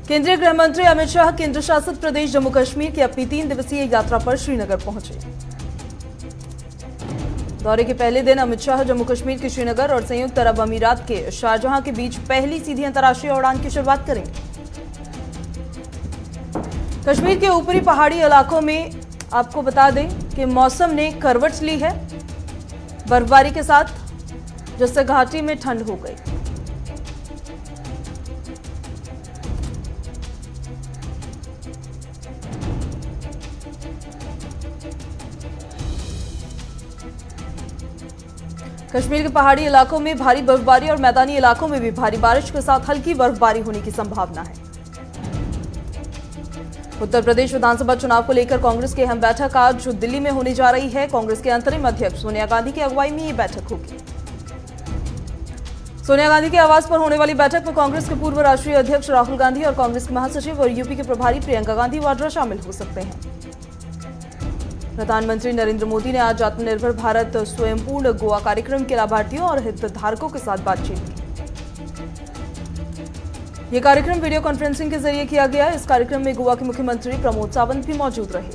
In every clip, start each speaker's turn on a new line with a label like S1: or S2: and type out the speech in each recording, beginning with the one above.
S1: केंद्रीय गृह मंत्री अमित शाह केंद्र शासित प्रदेश जम्मू कश्मीर की अपनी 3 दिवसीय यात्रा पर श्रीनगर पहुंचे। दौरे के पहले दिन अमित शाह जम्मू कश्मीर के श्रीनगर और संयुक्त अरब अमीरात के शारजाह के बीच पहली सीधी अंतर्राष्ट्रीय उड़ान की शुरुआत करेंगे। कश्मीर के ऊपरी पहाड़ी इलाकों में आपको बता दें कि मौसम ने करवट ली है बर्फबारी के साथ, जिससे घाटी में ठंड हो गई। कश्मीर के पहाड़ी इलाकों में भारी बर्फबारी और मैदानी इलाकों में भी भारी बारिश के साथ हल्की बर्फबारी होने की संभावना है। उत्तर प्रदेश विधानसभा चुनाव को लेकर कांग्रेस की अहम बैठक आज दिल्ली में होने जा रही है। कांग्रेस के अंतरिम अध्यक्ष सोनिया गांधी की अगुवाई में ये बैठक होगी। सोनिया गांधी के आवास पर होने वाली बैठक में कांग्रेस के पूर्व राष्ट्रीय अध्यक्ष राहुल गांधी और कांग्रेस के महासचिव और यूपी के प्रभारी प्रियंका गांधी वाड्रा शामिल हो सकते हैं। प्रधानमंत्री नरेंद्र मोदी ने आज आत्मनिर्भर भारत स्वयंपूर्ण गोवा कार्यक्रम के लाभार्थियों और हितधारकों के साथ बातचीत की। यह कार्यक्रम वीडियो कॉन्फ्रेंसिंग के जरिए किया गया। इस कार्यक्रम में गोवा के मुख्यमंत्री प्रमोद सावंत भी मौजूद रहे।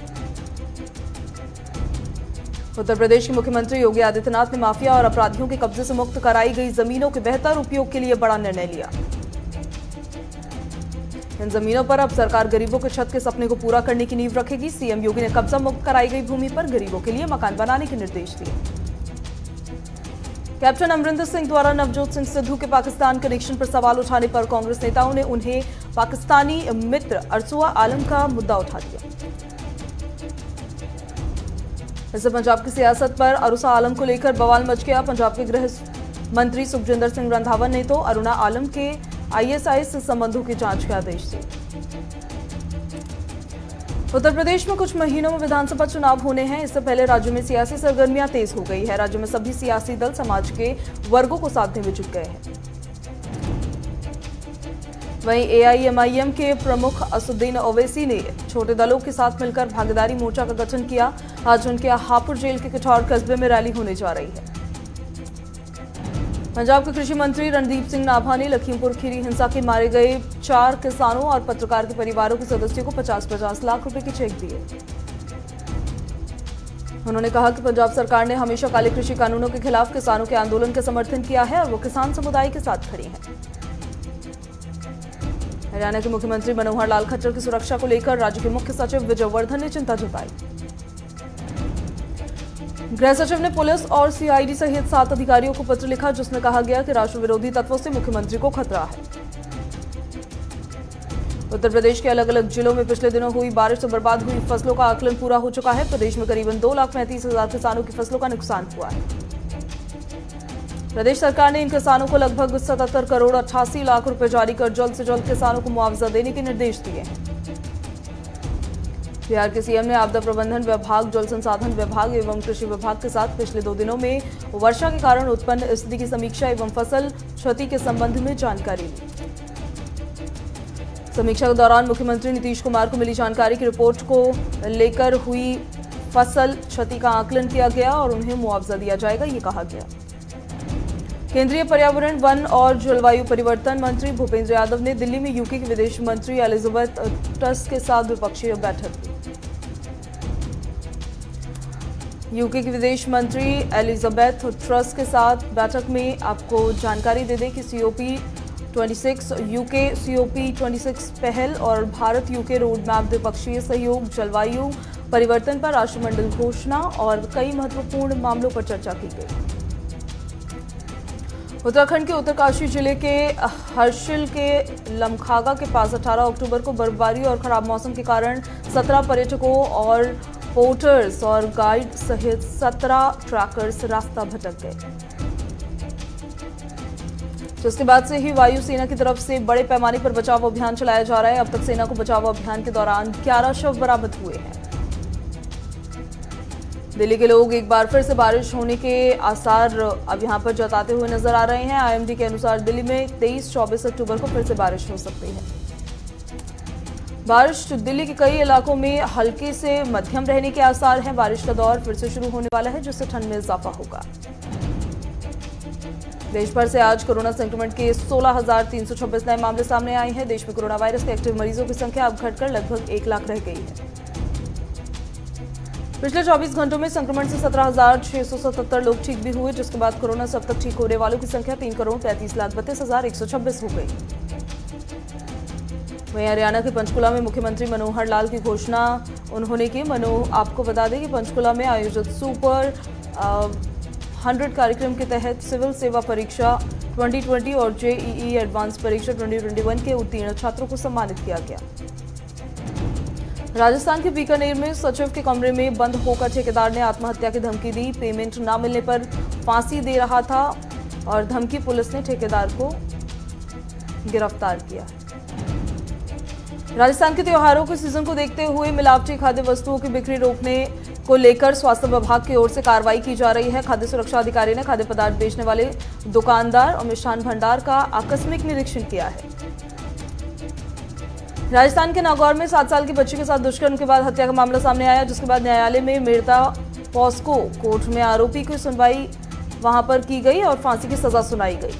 S1: उत्तर प्रदेश के मुख्यमंत्री योगी आदित्यनाथ ने माफिया और अपराधियों के कब्जे से मुक्त कराई गई जमीनों के बेहतर उपयोग के लिए बड़ा निर्णय लिया। इन जमीनों पर अब सरकार गरीबों के छत के सपने को पूरा करने की नींव रखेगी। सीएम योगी ने कब्जा मुक्त कराई गई भूमि पर गरीबों के लिए मकान बनाने के निर्देश दिए। कैप्टन अमरिंदर सिंह द्वारा नवजोत सिंह सिद्धू के पाकिस्तान कनेक्शन पर सवाल उठाने पर कांग्रेस नेताओं ने उन्हें पाकिस्तानी मित्र अरसुआ आलम का मुद्दा उठा दिया। इससे पंजाब की सियासत पर अरसुआ आलम को लेकर बवाल मच गया। पंजाब के गृह मंत्री सुखजिंदर सिंह रंधावा ने तो अरुणा आलम के आईएसआईएस से संबंधों की जांच के आदेश दिए। उत्तर प्रदेश में कुछ महीनों में विधानसभा चुनाव होने हैं। इससे पहले राज्य में सियासी सरगर्मियां तेज हो गई है। राज्य में सभी सियासी दल समाज के वर्गों को साधने में जुट गए हैं। वहीं एआईएमआईएम के प्रमुख असुद्दीन ओवैसी ने छोटे दलों के साथ मिलकर भागीदारी मोर्चा का गठन किया। आज उनके हापुड़ जेल के किठौर कस्बे में रैली होने जा रही है। पंजाब के कृषि मंत्री रणदीप सिंह नाभा ने लखीमपुर खीरी हिंसा के मारे गए 4 किसानों और पत्रकार के परिवारों के सदस्यों को 50-50 लाख रुपए के चेक दिए। उन्होंने कहा कि पंजाब सरकार ने हमेशा काले कृषि कानूनों के खिलाफ किसानों के आंदोलन का समर्थन किया है और वो किसान समुदाय के साथ खड़ी है। हरियाणा के मुख्यमंत्री मनोहर लाल खट्टर की सुरक्षा को लेकर राज्य के मुख्य सचिव विजय वर्धन ने चिंता जताई। गृह सचिव ने पुलिस और सीआईडी सहित 7 अधिकारियों को पत्र लिखा, जिसमें कहा गया कि राष्ट्र विरोधी तत्वों से मुख्यमंत्री को खतरा है। उत्तर प्रदेश के अलग अलग जिलों में पिछले दिनों हुई बारिश से बर्बाद हुई फसलों का आकलन पूरा हो चुका है। प्रदेश में करीबन 2,35,000 किसानों की फसलों का नुकसान हुआ है। प्रदेश सरकार ने इन किसानों को लगभग 77 करोड़ 88 लाख रुपए जारी कर जल्द से जल्द किसानों को मुआवजा देने के निर्देश दिए हैं। बिहार के सीएम ने आपदा प्रबंधन विभाग, जल संसाधन विभाग एवं कृषि विभाग के साथ पिछले 2 दिनों में वर्षा के कारण उत्पन्न स्थिति की समीक्षा एवं फसल क्षति के संबंध में जानकारी ली। समीक्षा के दौरान मुख्यमंत्री नीतीश कुमार को मिली जानकारी की रिपोर्ट को लेकर हुई फसल क्षति का आकलन किया गया और उन्हें मुआवजा दिया जाएगा, ये कहा गया। केंद्रीय पर्यावरण, वन और जलवायु परिवर्तन मंत्री भूपेंद्र यादव ने दिल्ली में यूके की विदेश मंत्री एलिजाबेथ ट्रस के साथ द्विपक्षीय बैठक की। यूके की विदेश मंत्री एलिजाबेथ ट्रस के साथ बैठक में आपको जानकारी दे दें कि COP26 यूके COP26 पहल और भारत यूके रोड मैप, द्विपक्षीय सहयोग, जलवायु परिवर्तन पर राष्ट्रमंडल घोषणा और कई महत्वपूर्ण मामलों पर चर्चा की गई। उत्तराखंड के उत्तरकाशी जिले के हर्षिल के लमखागा के पास 18 अक्टूबर को बर्फबारी और खराब मौसम के कारण 17 पर्यटकों और पोर्टर्स और गाइड सहित 17 ट्रैकर्स रास्ता भटक गए, जिसके बाद से ही वायुसेना की तरफ से बड़े पैमाने पर बचाव अभियान चलाया जा रहा है। अब तक सेना को बचाव अभियान के दौरान 11 शव बरामद हुए हैं। दिल्ली के लोग एक बार फिर से बारिश होने के आसार अब यहां पर जताते हुए नजर आ रहे हैं। आईएमडी के अनुसार दिल्ली में 23-24 अक्टूबर को फिर से बारिश हो सकती है। बारिश दिल्ली के कई इलाकों में हल्के से मध्यम रहने के आसार हैं। बारिश का दौर फिर से शुरू होने वाला है, जिससे ठंड में इजाफा होगा। देश भर से आज कोरोना संक्रमण के 16,326 नए मामले सामने आए हैं। देश में कोरोना वायरस के एक्टिव मरीजों की संख्या अब घटकर लगभग 1 लाख रह गई है। पिछले 24 घंटों में संक्रमण से 17,677 लोग ठीक भी हुए, जिसके बाद कोरोना से अब तक ठीक होने वालों की संख्या 3,33,32,126 हो गई। वहीं हरियाणा के पंचकुला में मुख्यमंत्री मनोहर लाल की घोषणा उन्होंने की। आपको बता दें कि पंचकुला में आयोजित सुपर 100 कार्यक्रम के तहत सिविल सेवा परीक्षा 2020 और जेईई एडवांस परीक्षा 2021 के उत्तीर्ण छात्रों को सम्मानित किया गया। राजस्थान के बीकानेर में सचिव के कमरे में बंद होकर ठेकेदार ने आत्महत्या की धमकी दी। पेमेंट न मिलने पर फांसी दे रहा था और धमकी पुलिस ने ठेकेदार को गिरफ्तार किया। राजस्थान के त्योहारों के सीजन को देखते हुए मिलावटी खाद्य वस्तुओं की बिक्री रोकने को लेकर स्वास्थ्य विभाग की ओर से कार्रवाई की जा रही है। खाद्य सुरक्षा अधिकारी ने खाद्य पदार्थ बेचने वाले दुकानदार और मिष्ठान भंडार का आकस्मिक निरीक्षण किया है। राजस्थान के नागौर में 7 साल की बच्ची के साथ दुष्कर्म के बाद हत्या का मामला सामने आया, जिसके बाद न्यायालय में मेड़ता पॉस्को कोर्ट में आरोपी की सुनवाई वहां पर की गई और फांसी की सजा सुनाई गई।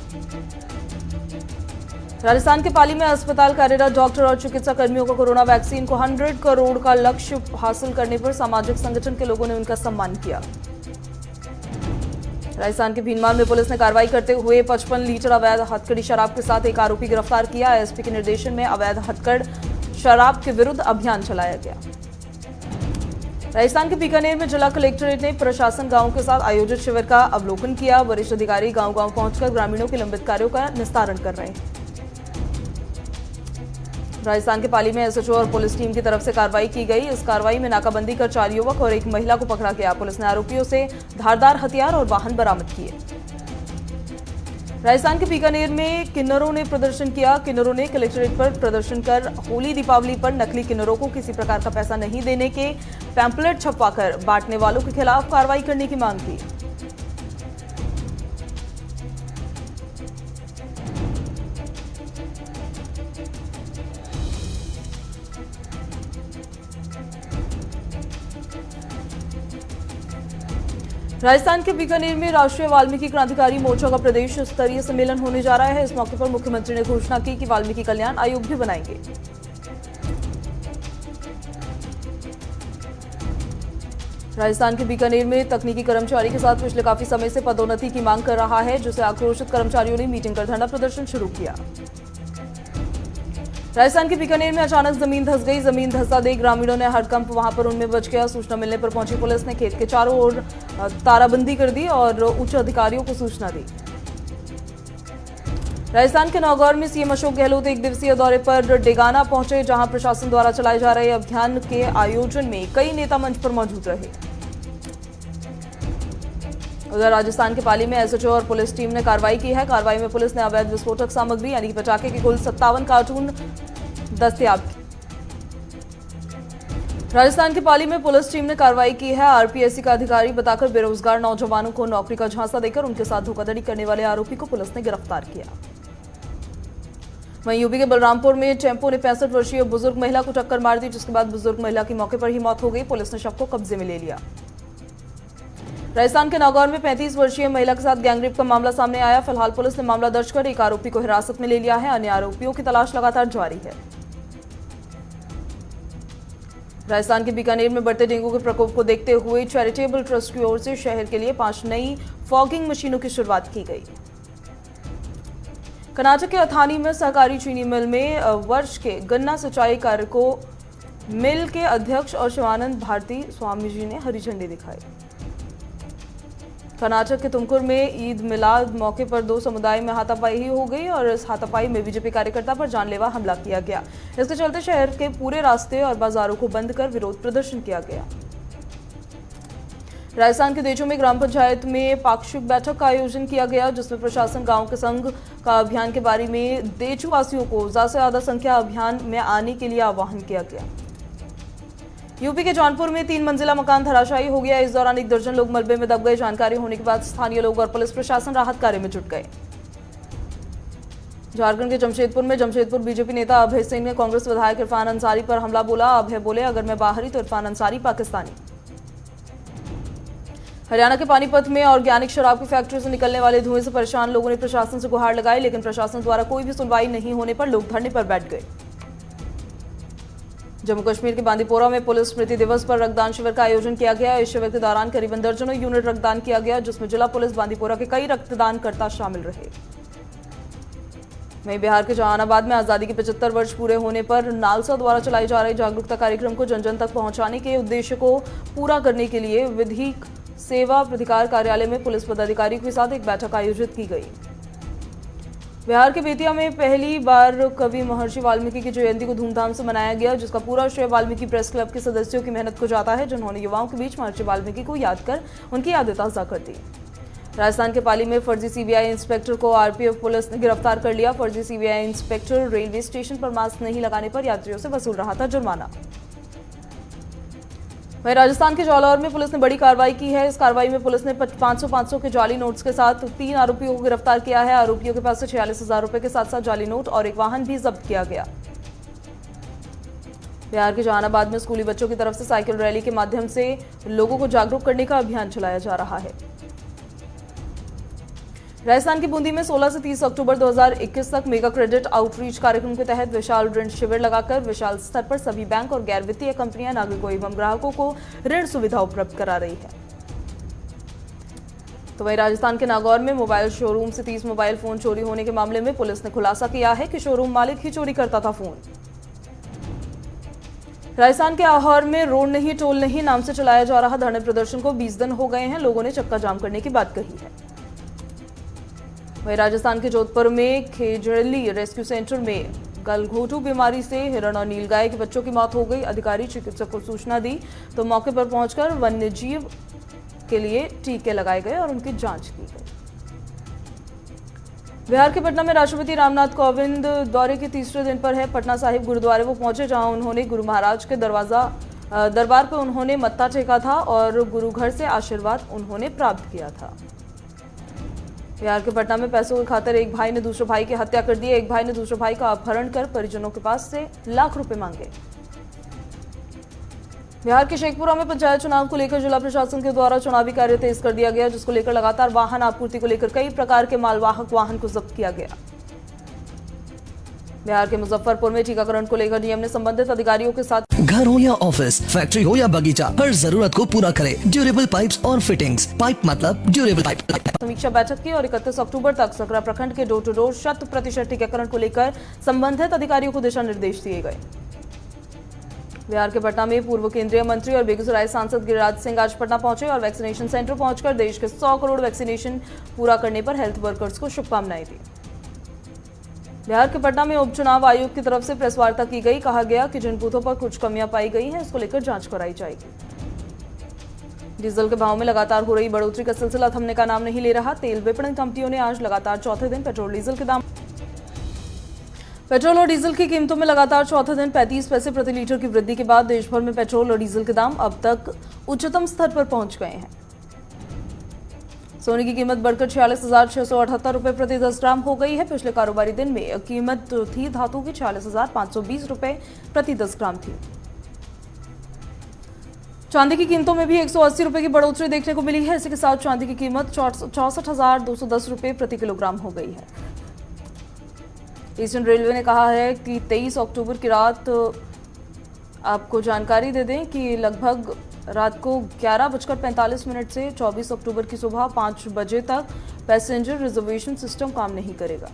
S1: राजस्थान के पाली में अस्पताल कार्यरत डॉक्टर और चिकित्सा कर्मियों को कोरोना वैक्सीन को 100 करोड़ का लक्ष्य हासिल करने पर सामाजिक संगठन के लोगों ने उनका सम्मान किया। राजस्थान के भीनमाल में पुलिस ने कार्रवाई करते हुए 55 लीटर अवैध हथकड़ी शराब के साथ एक आरोपी गिरफ्तार किया। एसपी के निर्देशन में अवैध हथकड़ शराब के विरुद्ध अभियान चलाया गया। राजस्थान के बीकानेर में जिला कलेक्ट्रेट ने प्रशासन गांवों के साथ आयोजित शिविर का अवलोकन किया। वरिष्ठ अधिकारी गांव-गांव पहुंचकर ग्रामीणों के लंबित कार्यों का निस्तारण कर रहे हैं। राजस्थान के पाली में एसएचओ और पुलिस टीम की तरफ से कार्रवाई की गई। इस कार्रवाई में नाकाबंदी कर 4 युवक और एक महिला को पकड़ा गया। पुलिस ने आरोपियों से धारदार हथियार और वाहन बरामद किए। राजस्थान के बीकानेर में किन्नरों ने प्रदर्शन किया। किन्नरों ने कलेक्ट्रेट पर प्रदर्शन कर होली दीपावली पर नकली किन्नरों को किसी प्रकार का पैसा नहीं देने के पैम्पलेट छपवाकर बांटने वालों के खिलाफ कार्रवाई करने की मांग की। राजस्थान के बीकानेर में राष्ट्रीय वाल्मीकि क्रांतिकारी मोर्चा का प्रदेश स्तरीय सम्मेलन होने जा रहा है। इस मौके पर मुख्यमंत्री ने घोषणा की कि वाल्मीकि कल्याण आयोग भी बनाएंगे। राजस्थान के बीकानेर में तकनीकी कर्मचारी के साथ पिछले काफी समय से पदोन्नति की मांग कर रहा है, जिसे आक्रोशित कर्मचारियों ने मीटिंग कर धरना प्रदर्शन शुरू किया। राजस्थान के बीकानेर में अचानक जमीन धंस गई। जमीन धंसा देख ग्रामीणों ने हड़कंप वहां पर उनमें बच गया। सूचना मिलने पर पहुंची पुलिस ने खेत के चारों ओर ताराबंदी कर दी और उच्च अधिकारियों को सूचना दी। राजस्थान के नागौर में सीएम अशोक गहलोत एक दिवसीय दौरे पर डेगाना पहुंचे, जहां प्रशासन द्वारा चलाए जा रहे अभियान के आयोजन में कई नेता मंच पर मौजूद रहे। उधर राजस्थान के पाली में एसएचओ और पुलिस टीम ने कार्रवाई की है। कार्रवाई में पुलिस ने अवैध विस्फोटक सामग्री यानी पटाखे के कुल 57 कार्टून दस्तयाब किए। राजस्थान के पाली में पुलिस टीम ने कार्रवाई की है। आरपीएससी का अधिकारी बताकर बेरोजगार नौजवानों को नौकरी का झांसा देकर उनके साथ धोखाधड़ी करने वाले आरोपी को पुलिस ने गिरफ्तार किया। वहीं यूपी के बलरामपुर में टेम्पो ने 65 वर्षीय बुजुर्ग महिला को टक्कर मार दी, जिसके बाद बुजुर्ग महिला की मौके पर ही मौत हो गई। पुलिस ने शव को कब्जे में ले लिया। राजस्थान के नागौर में 35 वर्षीय महिला के साथ गैंगरेप का मामला सामने आया। फिलहाल पुलिस ने मामला दर्ज कर एक आरोपी को हिरासत में ले लिया है। अन्य आरोपियों की तलाश लगातार जारी है। राजस्थान के बीकानेर में बढ़ते डेंगू के प्रकोप को देखते हुए चैरिटेबल ट्रस्ट की ओर से शहर के लिए 5 नई फॉगिंग मशीनों की शुरुआत की गई। कर्नाटक के अथानी में सहकारी चीनी मिल में वर्ष के गन्ना सिंचाई कार्य को मिल के अध्यक्ष और शिवानंद भारती स्वामी जी ने हरी झंडी दिखाई। कर्नाटक के तुमकुर में ईद मिलाद मौके पर 2 समुदाय में हाथापाई हो गई और इस हाथापाई में बीजेपी कार्यकर्ता पर जानलेवा हमला किया गया। इसके चलते शहर के पूरे रास्ते और बाजारों को बंद कर विरोध प्रदर्शन किया गया। राजस्थान के देचू में ग्राम पंचायत में पाक्षिक बैठक का आयोजन किया गया, जिसमें प्रशासन गांव के संघ का अभियान के बारे में देचू वासियों को ज्यादा से ज्यादा संख्या अभियान में आने के लिए आह्वान किया गया। यूपी के जौनपुर में 3 मंजिला मकान धराशायी हो गया। इस दौरान 1 दर्जन लोग मलबे में दब गए। जानकारी होने के बाद स्थानीय लोग और पुलिस प्रशासन राहत कार्य में जुट गए। झारखंड के जमशेदपुर बीजेपी नेता अभय सिंह ने कांग्रेस विधायक इरफान अंसारी पर हमला बोला। अभय बोले, अगर मैं बाहरी तो इरफान अंसारी पाकिस्तानी। हरियाणा के पानीपत में ऑर्गेनिक शराब की फैक्ट्री से निकलने वाले धुएं से परेशान लोगों ने प्रशासन से गुहार लगाई, लेकिन प्रशासन द्वारा कोई भी सुनवाई नहीं होने पर लोग धरने पर बैठ गए। जम्मू कश्मीर के बांदीपोरा में पुलिस स्मृति दिवस पर रक्तदान शिविर का आयोजन किया गया। इस शिविर के दौरान करीबन दर्जनों यूनिट रक्तदान किया गया, जिसमें जिला पुलिस बांदीपोरा के कई रक्तदानकर्ता शामिल रहे। वहीं बिहार के जहानाबाद में आजादी के 75 वर्ष पूरे होने पर नालसा द्वारा चलाए जा रहे जागरूकता कार्यक्रम को जन जन तक पहुंचाने के उद्देश्य को पूरा करने के लिए विधिक सेवा प्राधिकार कार्यालय में पुलिस पदाधिकारियों के साथ एक बैठक आयोजित की गई। बिहार के बेतिया में पहली बार कवि महर्षि वाल्मीकि की जयंती को धूमधाम से मनाया गया, जिसका पूरा श्रेय वाल्मीकि प्रेस क्लब के सदस्यों की मेहनत को जाता है, जिन्होंने युवाओं के बीच महर्षि वाल्मीकि को याद कर उनकी यादें ताज़ा कर दी। राजस्थान के पाली में फर्जी सीबीआई इंस्पेक्टर को आरपीएफ पुलिस ने गिरफ्तार कर लिया। फर्जी सीबीआई इंस्पेक्टर रेलवे स्टेशन पर मास्क नहीं लगाने पर यात्रियों से वसूल रहा था जुर्माना। वहीं राजस्थान के जालौर में पुलिस ने बड़ी कार्रवाई की है। इस कार्रवाई में पुलिस ने 500 के जाली नोट्स के साथ 3 आरोपियों को गिरफ्तार किया है। आरोपियों के पास से 46,000 रुपए के साथ साथ जाली नोट और एक वाहन भी जब्त किया गया। बिहार के जहानाबाद में स्कूली बच्चों की तरफ से साइकिल रैली के माध्यम से लोगों को जागरूक करने का अभियान चलाया जा रहा है। राजस्थान की बूंदी में 16 से 30 अक्टूबर 2021 तक मेगा क्रेडिट आउटरीच कार्यक्रम के तहत विशाल ऋण शिविर लगाकर विशाल स्तर पर सभी बैंक और गैर वित्तीय कंपनियां नागरिकों एवं ग्राहकों को ऋण सुविधा उपलब्ध करा रही है। तो वहीं राजस्थान के नागौर में मोबाइल शोरूम से 30 मोबाइल फोन चोरी होने के मामले में पुलिस ने खुलासा किया है कि शोरूम मालिक ही चोरी करता था फोन। राजस्थान के आहोर में रोड नहीं टोल नहीं नाम से चलाया जा रहा धरने प्रदर्शन को 20 दिन हो गए हैं। लोगों ने चक्का जाम करने की बात कही है। वहीं राजस्थान के जोधपुर में खेजड़ली रेस्क्यू सेंटर में गलघोटू बीमारी से हिरण और नीलगाय के बच्चों की मौत हो गई। अधिकारी चिकित्सक को सूचना दी तो मौके पर पहुंचकर वन्यजीव के लिए टीके लगाए गए और उनकी जांच की गई। बिहार के पटना में राष्ट्रपति रामनाथ कोविंद दौरे के तीसरे दिन पर है। पटना साहिब गुरुद्वारे वो पहुंचे, जहां उन्होंने गुरु महाराज के दरबार पर उन्होंने मत्था टेका था और गुरु घर से आशीर्वाद उन्होंने प्राप्त किया था। बिहार के पटना में पैसों की खातिर एक भाई ने दूसरे भाई की हत्या कर दी। एक भाई ने दूसरे भाई का अपहरण कर परिजनों के पास से लाख रुपए मांगे। बिहार के शेखपुरा में पंचायत चुनाव को लेकर जिला प्रशासन के द्वारा चुनावी कार्य तेज कर दिया गया, जिसको लेकर लगातार वाहन आपूर्ति को लेकर कई प्रकार के मालवाहक वाहन को जब्त किया गया। बिहार के मुजफ्फरपुर में टीकाकरण को लेकर डीएम ने संबंधित अधिकारियों के साथ
S2: घर हो या ऑफिस, फैक्ट्री हो या बगीचा, हर जरूरत को पूरा करे ड्यूरेबल पाइप्स और फिटिंग्स। पाइप मतलब ड्यूरेबल पाइप।
S1: समीक्षा बैठक की और 31 अक्टूबर तक सकरा प्रखंड के डोर टू डोर 100% टीकाकरण को लेकर संबंधित अधिकारियों को दिशा निर्देश दिए गए। बिहार के पटना में पूर्व केंद्रीय मंत्री और बेगूसराय सांसद गिरिराज सिंह आज पटना पहुंचे और वैक्सीनेशन सेंटर पहुंचकर देश के 100 करोड़ वैक्सीनेशन पूरा करने पर हेल्थ वर्कर्स को शुभकामनाएं दी। बिहार के पटना में उपचुनाव आयोग की तरफ से प्रेस वार्ता की गई। कहा गया कि जिन बूथों पर कुछ कमियां पाई गई हैं, उसको लेकर जांच कराई जाएगी। डीजल के भाव में लगातार हो रही बढ़ोतरी का सिलसिला थमने का नाम नहीं ले रहा। तेल विपणन कंपनियों ने आज लगातार चौथे दिन पेट्रोल और डीजल की कीमतों में लगातार चौथे दिन 35 पैसे प्रति लीटर की वृद्धि के बाद देश भर में पेट्रोल और डीजल के दाम अब तक उच्चतम स्तर पर पहुंच गए हैं। सोने की कीमत बढ़कर 46,678 रुपए प्रति 10 ग्राम हो गई है। पिछले कारोबारी दिन में कीमत थी धातु की 46,520 रुपए प्रति 10 ग्राम थी। चांदी की कीमतों में भी 180 रुपए की बढ़ोतरी देखने को मिली है। इसी के साथ चांदी की कीमत 64,210 रुपए प्रति किलोग्राम हो गई है। ईस्टर्न रेलवे ने कहा है कि 23 अक्टूबर की रात आपको जानकारी दे दें कि लगभग रात को 11:45 से 24 अक्टूबर की सुबह 5 बजे तक पैसेंजर रिजर्वेशन सिस्टम काम नहीं करेगा।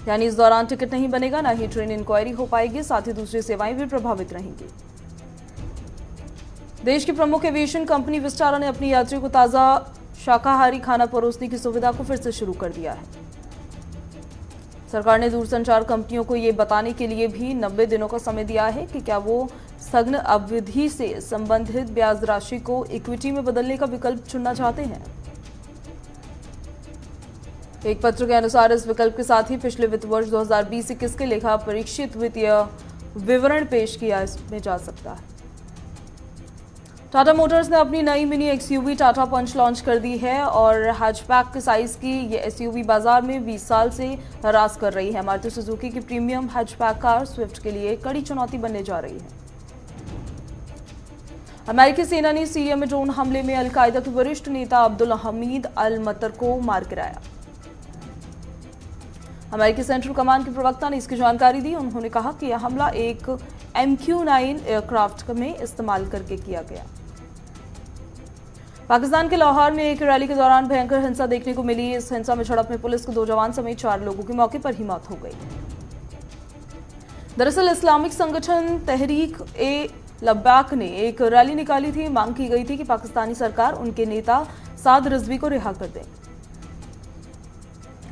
S1: यानी इस दौरान टिकट नहीं बनेगा, ना ही ट्रेन इंक्वायरी हो पाएगी, साथ ही दूसरी सेवाएं भी प्रभावित रहेंगी। देश की प्रमुख एविएशन कंपनी विस्टारा ने अपनी यात्रियों को ताज़ा शाकाहारी खाना परोसने की सुविधा को फिर से शुरू कर दिया है। सरकार ने दूरसंचार कंपनियों को ये बताने के लिए भी 90 दिनों का समय दिया है कि क्या वो स्थगन अवधि से संबंधित ब्याज राशि को इक्विटी में बदलने का विकल्प चुनना चाहते हैं। एक पत्र के अनुसार इस विकल्प के साथ ही पिछले वित्त वर्ष 2020-21 के लेखा परीक्षित वित्तीय विवरण पेश किया जा सकता है। टाटा मोटर्स ने अपनी नई मिनी एक्सयूवी टाटा पंच लॉन्च कर दी है और हैचबैक के साइज की ये एसयूवी बाजार में 20 साल से राज कर रही है। मारुति सुजुकी की प्रीमियम हैचबैक कार स्विफ्ट के लिए कड़ी चुनौती बनने जा रही है। अमेरिकी सेना ने सीरिया में ड्रोन हमले में अल-कायदा के वरिष्ठ नेता अब्दुल हमीद अल मतर को मार गिराया। अमेरिकी सेंट्रल कमांड के प्रवक्ता ने इसकी जानकारी दी। उन्होंने कहा कि यह हमला एक MQ-9 एयरक्राफ्ट में इस्तेमाल करके किया गया। पाकिस्तान के लाहौर में एक रैली के दौरान भयंकर हिंसा देखने को मिली। इस हिंसा में झड़प में पुलिस के 2 जवान समेत 4 लोगों की मौके पर ही मौत हो गई। दरअसल इस्लामिक संगठन तहरीक-ए-लब्बैक ने एक रैली निकाली थी। मांग की गई थी कि पाकिस्तानी सरकार उनके नेता साद रिजवी को रिहा कर दे।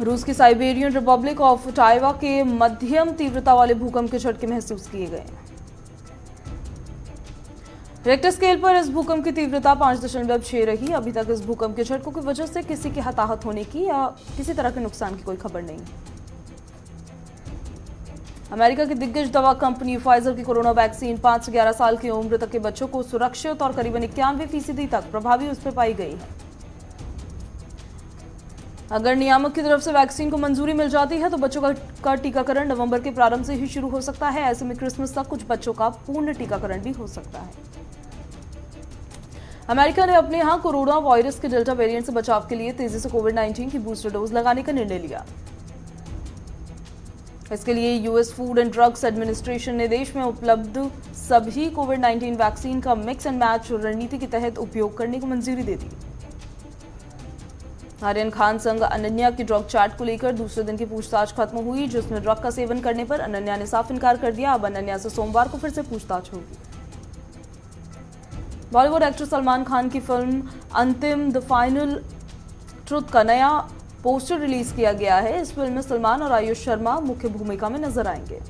S1: रूस की साइबेरियन रिपब्लिक ऑफ टाइवा के मध्यम तीव्रता वाले भूकंप के झटके महसूस किए गए। रेक्टर स्केल पर इस भूकंप की तीव्रता 5.6 रही। अभी तक इस भूकंप के झटकों की वजह से किसी के हताहत होने की या किसी तरह के नुकसान की कोई खबर नहीं। अमेरिका की दिग्गज दवा कंपनी फाइजर की कोरोना वैक्सीन 5 से 11 साल की उम्र तक के बच्चों को सुरक्षित और करीबन 91% तक प्रभावी उस पर पाई गई है। अगर नियामक की तरफ से वैक्सीन को मंजूरी मिल जाती है तो बच्चों का टीकाकरण नवंबर के प्रारंभ से ही शुरू हो सकता है। ऐसे में क्रिसमस तक कुछ बच्चों का पूर्ण टीकाकरण भी हो सकता है। अमेरिका ने अपने यहां कोरोना वायरस के डेल्टा वेरिएंट से बचाव के लिए तेजी से कोविड-19 की बूस्टर डोज लगाने का निर्णय लिया। इसके लिए US food and drugs administration ने देश में उपलब्ध सभी कोविड-19 वैक्सीन का मिक्स एंड मैच रणनीति के तहत उपयोग करने को मंजूरी दे दी। आर्यन खान संग अनन्या की ड्रग चैट को लेकर दूसरे दिन की पूछताछ खत्म हुई, जिसमें ड्रग का सेवन करने पर अनन्या ने साफ इनकार कर दिया। अब अनन्या से सोमवार को फिर से पूछताछ होगी। बॉलीवुड एक्टर सलमान खान की फिल्म अंतिम द फाइनल ट्रुथ का नया पोस्टर रिलीज किया गया है। इस फिल्म में सलमान और आयुष शर्मा मुख्य भूमिका में नजर आएंगे।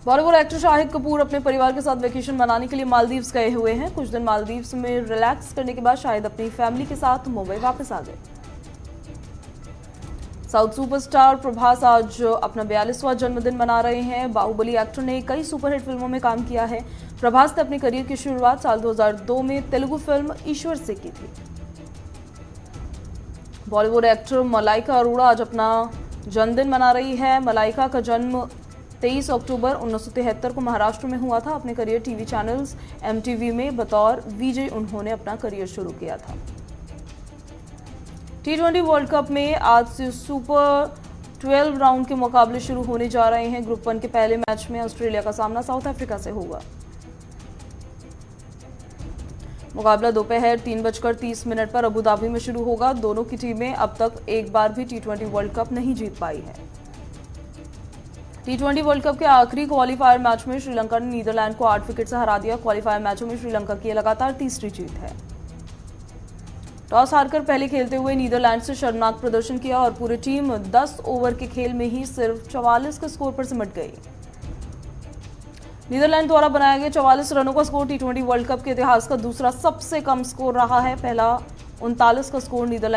S1: बॉलीवुड एक्टर शाहिद कपूर अपने परिवार के साथ वेकेशन मनाने के लिए मालदीव्स गए हुए हैं। कुछ दिन मालदीव्स में रिलैक्स करने के बाद शाहिद अपनी फैमिली के साथ मुंबई वापस आ गए। साउथ सुपरस्टार प्रभास आज अपना 42वां जन्मदिन मना रहे हैं। बाहुबली एक्टर ने कई सुपरहिट फिल्मों में काम किया है। प्रभास ने अपने करियर की शुरुआत साल 2002 में तेलुगु फिल्म ईश्वर से की थी। बॉलीवुड एक्टर मलाइका अरोड़ा आज अपना जन्मदिन मना रही है। मलाइका का जन्म 23 अक्टूबर 1973 को महाराष्ट्र में हुआ था। अपने करियर टीवी चैनल्स MTV में बतौर VJ उन्होंने अपना करियर शुरू किया था। T20 वर्ल्ड कप में आज से सुपर 12 राउंड के मुकाबले शुरू होने जा रहे हैं। ग्रुप 1 के पहले मैच में ऑस्ट्रेलिया का सामना साउथ अफ्रीका से होगा। मुकाबला दोपहर 3:30 पर अबू धाबी में शुरू होगा। दोनों की टीमें अब तक एक बार भी T20 वर्ल्ड कप नहीं जीत पाई है। T20 वर्ल्ड कप के आखिरी क्वालीफायर मैच में श्रीलंका ने नीदरलैंड को 8 विकेट से हरा दिया। क्वालीफायर मैचों में श्रीलंका की लगातार तीसरी जीत है। टॉस हारकर पहले खेलते हुए नीदरलैंड से शर्मनाक प्रदर्शन किया और पूरी टीम 10 ओवर के खेल में ही सिर्फ 44 के स्कोर पर सिमट गई। नीदरलैंड द्वारा बनाया गया 44 रनों का स्कोर T20 वर्ल्ड कप के इतिहास का दूसरा सबसे कम स्कोर रहा है। पहला 39 का स्कोर नीदरलैंड